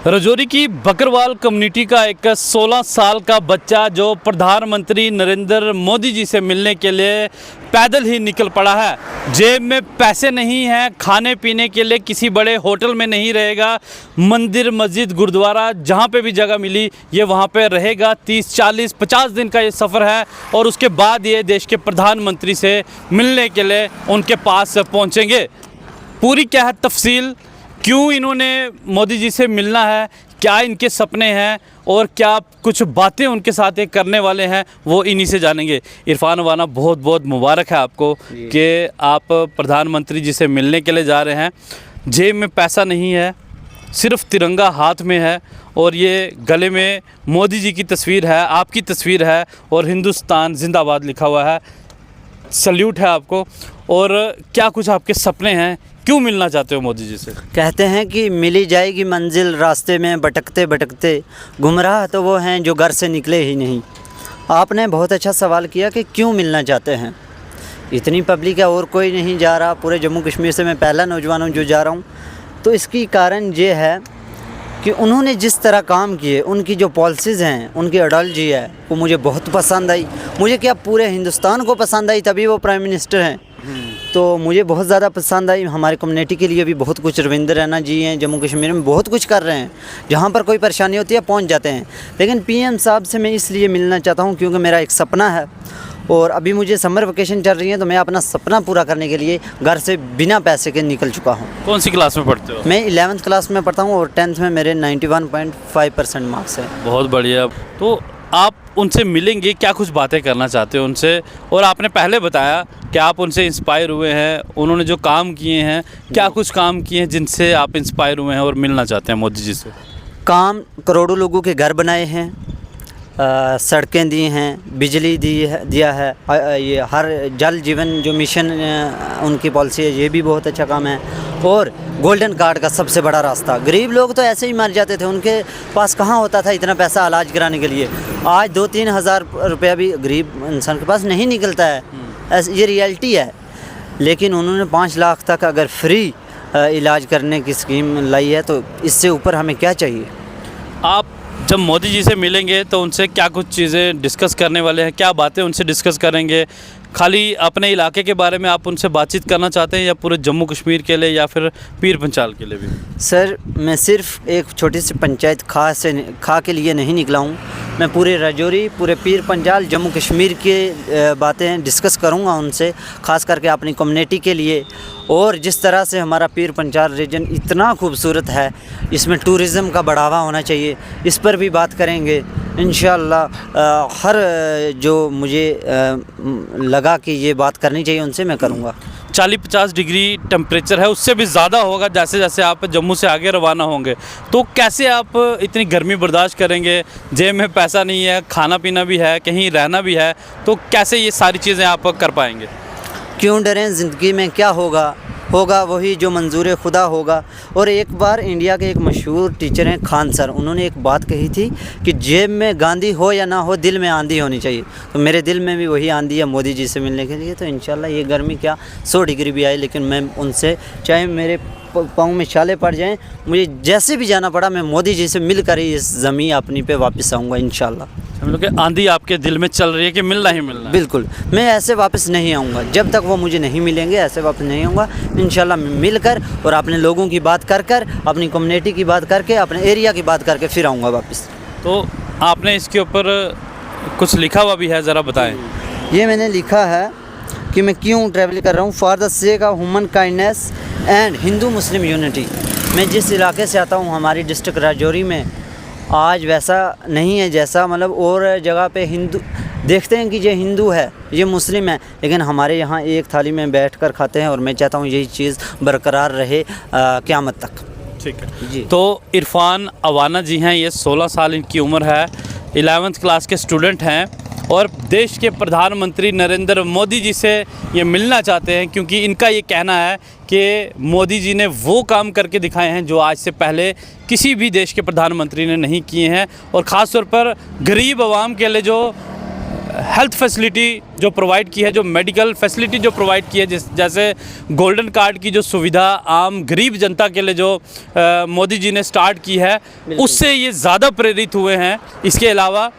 राजौरी की बकरवाल कम्युनिटी का एक 16 साल का बच्चा जो प्रधानमंत्री नरेंद्र मोदी जी से मिलने के लिए पैदल ही निकल पड़ा है। जेब में पैसे नहीं हैं, खाने पीने के लिए किसी बड़े होटल में नहीं रहेगा। मंदिर, मस्जिद, गुरुद्वारा जहाँ पे भी जगह मिली ये वहाँ पे रहेगा। 30, 40, 50 दिन का ये सफ़र है और उसके बाद ये देश के प्रधानमंत्री से मिलने के लिए उनके पास पहुँचेंगे। पूरी क्या है तफसील, क्यों इन्होंने मोदी जी से मिलना है, क्या इनके सपने हैं और क्या कुछ बातें उनके साथ ये करने वाले हैं, वो इन्हीं से जानेंगे। इरफान अवाना, बहुत बहुत मुबारक है आपको कि आप प्रधानमंत्री जी से मिलने के लिए जा रहे हैं। जेब में पैसा नहीं है, सिर्फ तिरंगा हाथ में है और ये गले में मोदी जी की तस्वीर है, आपकी तस्वीर है और हिंदुस्तान जिंदाबाद लिखा हुआ है। सल्यूट है आपको। और क्या कुछ आपके सपने हैं, क्यों मिलना चाहते हो मोदी जी से? कहते हैं कि मिली जाएगी मंजिल रास्ते में भटकते भटकते, गुमराह तो वो हैं जो घर से निकले ही नहीं। आपने बहुत अच्छा सवाल किया कि क्यों मिलना चाहते हैं। इतनी पब्लिक है और कोई नहीं जा रहा, पूरे जम्मू कश्मीर से मैं पहला नौजवान हूँ जो जा रहा हूँ। तो इसकी कारण ये है कि उन्होंने जिस तरह काम किए, उनकी जो पॉलिसीज़ हैं, उनकी आइडियोलॉजी है, वो मुझे बहुत पसंद आई। मुझे क्या पूरे हिंदुस्तान को पसंद आई, तभी वो प्राइम मिनिस्टर हैं। तो मुझे बहुत ज़्यादा पसंद आई। हमारे कम्युनिटी के लिए भी बहुत कुछ, रविंद्र रैना जी हैं जम्मू कश्मीर में, बहुत कुछ कर रहे हैं। जहाँ पर कोई परेशानी होती है पहुँच जाते हैं। लेकिन पीएम साहब से मैं इसलिए मिलना चाहता हूँ क्योंकि मेरा एक सपना है और अभी मुझे समर वेकेशन चल रही है, तो मैं अपना सपना पूरा करने के लिए घर से बिना पैसे के निकल चुका हूँ। कौन सी क्लास में पढ़ते हो? मैं 11th क्लास में पढ़ता हूँ और 10th में मेरे 91.5% मार्क्स हैं। बहुत बढ़िया। तो आप उनसे मिलेंगे, क्या कुछ बातें करना चाहते हो उनसे? और आपने पहले बताया कि आप उनसे इंस्पायर हुए हैं, उन्होंने जो काम किए हैं, क्या कुछ काम किए हैं जिनसे आप इंस्पायर हुए हैं और मिलना चाहते हैं मोदी जी से? काम, करोड़ों लोगों के घर बनाए हैं, सड़कें दी हैं, बिजली दिया है, ये हर जल जीवन जो मिशन उनकी पॉलिसी है, ये भी बहुत अच्छा काम है। और गोल्डन कार्ड का सबसे बड़ा रास्ता, गरीब लोग तो ऐसे ही मर जाते थे, उनके पास कहाँ होता था इतना पैसा इलाज कराने के लिए। आज 2-3 हज़ार रुपया भी गरीब इंसान के पास नहीं निकलता है, ये रियलिटी है। लेकिन उन्होंने 5 लाख तक अगर फ्री इलाज करने की स्कीम लाई है, तो इससे ऊपर हमें क्या चाहिए। आप जब मोदी जी से मिलेंगे तो उनसे क्या कुछ चीज़ें डिस्कस करने वाले हैं, क्या बातें उनसे डिस्कस करेंगे? खाली अपने इलाके के बारे में आप उनसे बातचीत करना चाहते हैं या पूरे जम्मू कश्मीर के लिए या फिर पीर पंचाल के लिए भी? सर, मैं सिर्फ एक छोटी सी पंचायत खा के लिए नहीं निकला हूँ। मैं पूरे राजौरी, पूरे पीर पंजाल, जम्मू कश्मीर के बातें डिस्कस करूँगा उनसे, ख़ास करके अपनी कम्युनिटी के लिए। और जिस तरह से हमारा पीर पंजाल रीजन इतना खूबसूरत है, इसमें टूरिज़म का बढ़ावा होना चाहिए, इस पर भी बात करेंगे इंशाअल्लाह। हर जो मुझे लगा कि ये बात करनी चाहिए उनसे मैं करूँगा। 40-50 डिग्री टेम्परेचर है, उससे भी ज़्यादा होगा जैसे जैसे आप जम्मू से आगे रवाना होंगे। तो कैसे आप इतनी गर्मी बर्दाश्त करेंगे? जेब में पैसा नहीं है, खाना पीना भी है, कहीं रहना भी है, तो कैसे ये सारी चीज़ें आप कर पाएंगे? क्यों डरें, ज़िंदगी में क्या होगा वही जो मंजूर खुदा होगा। और एक बार इंडिया के एक मशहूर टीचर हैं खान सर, उन्होंने एक बात कही थी कि जेब में गांधी हो या ना हो, दिल में आंधी होनी चाहिए। तो मेरे दिल में भी वही आंधी है मोदी जी से मिलने के लिए। तो इंशाल्लाह ये गर्मी क्या 100 डिग्री भी आए, लेकिन मैं उनसे, चाहे मेरे पाँव में छाले पड़ जाएं, मुझे जैसे भी जाना पड़ा, मैं मोदी जी से मिलकर ही इस ज़मीन अपनी पे वापस आऊँगा इंशाल्लाह। हम लोग आंधी आपके दिल में चल रही है कि मिलना ही मिलना है? बिल्कुल, मैं ऐसे वापस नहीं आऊँगा जब तक वो मुझे नहीं मिलेंगे, ऐसे वापस नहीं आऊँगा। इंशाल्लाह मिलकर और अपने लोगों की बात कर अपनी कम्युनिटी की बात करके, अपने एरिया की बात करके फिर आऊँगा वापस। तो आपने इसके ऊपर कुछ लिखा हुआ भी है, ज़रा बताएं। ये मैंने लिखा है कि मैं क्यों ट्रैवल कर रहा हूँ, for the sake of human kindness and Hindu Muslim unity. मैं जिस इलाके से आता हूँ, हमारी डिस्ट्रिक्ट राजौरी में आज वैसा नहीं है जैसा मतलब और जगह पे हिंदू देखते हैं कि ये हिंदू है, ये मुस्लिम है, लेकिन हमारे यहाँ एक थाली में बैठकर खाते हैं। और मैं चाहता हूँ यही चीज़ बरकरार रहे क़यामत तक। ठीक है जी। तो इरफान अवाना जी हैं, ये 16 साल इनकी उम्र है, 11th क्लास के स्टूडेंट हैं और देश के प्रधानमंत्री नरेंद्र मोदी जी से ये मिलना चाहते हैं क्योंकि इनका ये कहना है कि मोदी जी ने वो काम करके दिखाए हैं जो आज से पहले किसी भी देश के प्रधानमंत्री ने नहीं किए हैं। और ख़ास तौर पर गरीब आवाम के लिए जो हेल्थ फैसिलिटी जो प्रोवाइड की है, जो मेडिकल फैसिलिटी जो प्रोवाइड की है, जैसे गोल्डन कार्ड की जो सुविधा आम गरीब जनता के लिए जो मोदी जी ने स्टार्ट की है, उससे ये ज़्यादा प्रेरित हुए हैं। इसके अलावा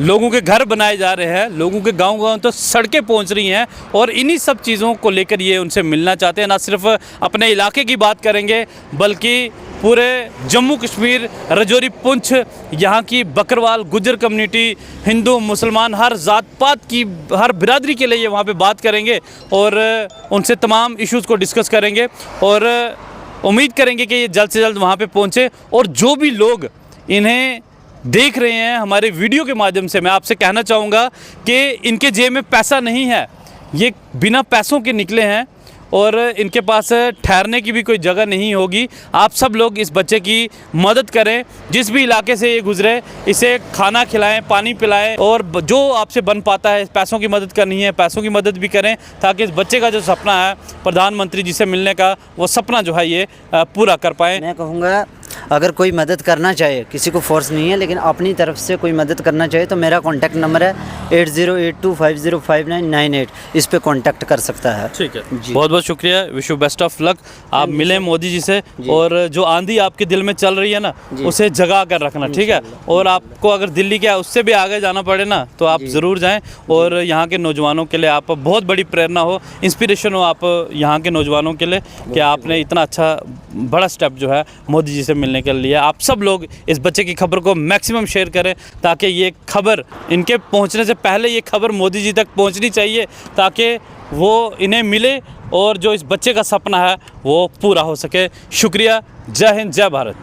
लोगों के घर बनाए जा रहे हैं, लोगों के गांव-गांव तो सड़कें पहुंच रही हैं और इन्हीं सब चीज़ों को लेकर ये उनसे मिलना चाहते हैं। ना सिर्फ अपने इलाके की बात करेंगे बल्कि पूरे जम्मू कश्मीर, रजौरी, पुंछ, यहाँ की बकरवाल गुज्जर कम्युनिटी, हिंदू मुसलमान, हर ज़ात पात की, हर बिरादरी के लिए ये वहाँ पे बात करेंगे और उनसे तमाम इश्यूज़ को डिस्कस करेंगे और उम्मीद करेंगे कि ये जल्द से जल्द वहाँ पे पहुँचे। और जो भी लोग इन्हें देख रहे हैं हमारे वीडियो के माध्यम से, मैं आपसे कहना चाहूँगा कि इनके जेब में पैसा नहीं है, ये बिना पैसों के निकले हैं और इनके पास ठहरने की भी कोई जगह नहीं होगी। आप सब लोग इस बच्चे की मदद करें, जिस भी इलाके से ये गुजरे इसे खाना खिलाएं, पानी पिलाएं और जो आपसे बन पाता है, पैसों की मदद करनी है पैसों की मदद भी करें, ताकि इस बच्चे का जो सपना है प्रधानमंत्री जी से मिलने का, वो सपना जो है ये पूरा कर पाएँ। मैं कहूँगा अगर कोई मदद करना चाहे, किसी को फोर्स नहीं है, लेकिन अपनी तरफ से कोई मदद करना चाहे तो मेरा कॉन्टैक्ट नंबर है 8082505998, इस पे कॉन्टैक्ट कर सकता है। ठीक है जी, बहुत बहुत शुक्रिया, wish you best of luck. आप मिलें मोदी जी से और जो आंधी आपके दिल में चल रही है ना, उसे जगा कर रखना, ठीक है। और आपको अगर दिल्ली क्या उससे भी आगे जाना पड़े ना तो आप ज़रूर जाएं और यहाँ के नौजवानों के लिए आप बहुत बड़ी प्रेरणा हो, इंस्पिरेशन हो आप यहाँ के नौजवानों के लिए कि आपने इतना अच्छा बड़ा स्टेप जो है मोदी जी से मिलने के लिए। आप सब लोग इस बच्चे की खबर को मैक्सिमम शेयर करें ताकि ये खबर इनके पहुंचने से पहले ये खबर मोदी जी तक पहुंचनी चाहिए, ताकि वो इन्हें मिले और जो इस बच्चे का सपना है वो पूरा हो सके। शुक्रिया, जय हिंद, जय भारत।